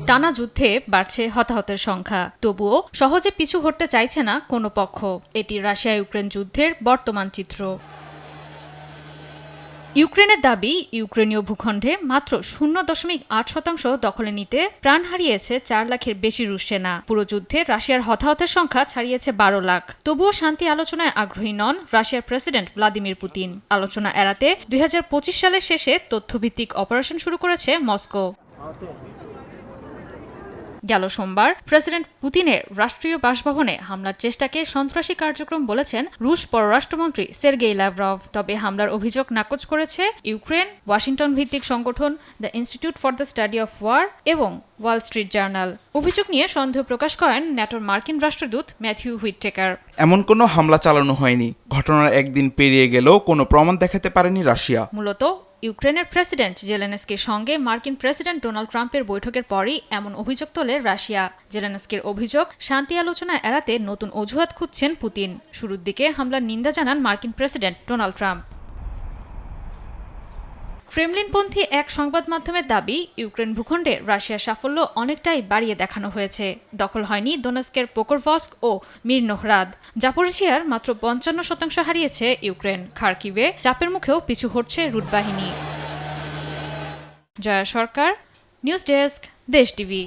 টানা যুদ্ধে বাড়ছে হতাহতের সংখ্যা, তবুও সহজে পিছু হটতে চাইছে না কোনো পক্ষ। এটি রাশিয়া ইউক্রেন যুদ্ধের বর্তমান চিত্র। ইউক্রেনের দাবি, ইউক্রেনীয় ভূখণ্ডে মাত্র 0.8% দখলে নিতে প্রাণ হারিয়েছে 4 লাখের বেশি রুশ সেনা। পুরো যুদ্ধে রাশিয়ার হতাহতের সংখ্যা ছাড়িয়েছে 12 লাখ। তবুও শান্তি আলোচনায় আগ্রহী নন রাশিয়ার প্রেসিডেন্ট ভ্লাদিমির পুতিন। আলোচনা এড়াতে 2025 সালের শেষে তথ্যভিত্তিক অপারেশন শুরু করেছে মস্কো। গেল সোমবার প্রেসিডেন্ট পুতিনের রাষ্ট্রীয় বাসভবনে হামলার চেষ্টাকে সন্ত্রাসী কার্যক্রম বলেছেন রুশ পররাষ্ট্রমন্ত্রী সের্গেই ল্যাভরভ। তবে হামলার অভিযোগ নাকচ করেছে ইউক্রেন, ওয়াশিংটন ভিত্তিক সংগঠন the Institute for the Study of War এবং ওয়াল স্ট্রিট জার্নাল। অভিযোগ নিয়ে সন্দেহ প্রকাশ করেন ন্যাটোর মার্কিন রাষ্ট্রদূত ম্যাথিউ হুইটটেকার। এমন কোনো হামলা চালানো হয়নি। ঘটনার একদিন পেরিয়ে গেলেও কোনো প্রমাণ দেখাতে পারেনি রাশিয়া। মূলত ইউক্রেনের প্রেসিডেন্ট জেলেনস্কির সঙ্গে মার্কিন প্রেসিডেন্ট ডোনাল্ড ট্রাম্পের বৈঠকের পরই এমন অভিযোগ তোলে রাশিয়া। জেলেনস্কির অভিযোগ, শান্তি আলোচনা এড়াতে নতুন অজুহাত খুঁজছেন পুতিন। শুরুর দিকে হামলার নিন্দা জানান মার্কিন প্রেসিডেন্ট ডোনাল্ড ট্রাম্প। ক্রেমলিনপন্থী এক সংবাদ মাধ্যমের দাবি, ইউক্রেন ভূখণ্ডে রাশিয়ার সাফল্য অনেকটাই বাড়িয়ে দেখানো হয়েছে। দখল হয়নি দোনেস্কের পোকরভস্ক ও মিরনোহরাদ। জাপোরিজিয়ার মাত্র 55% হারিয়েছে ইউক্রেন। খার্কিভে চাপের মুখেও পিছু হটছে রুট বাহিনী। জয়া সরকার, নিউজ ডেস্ক, দেশ টিভি।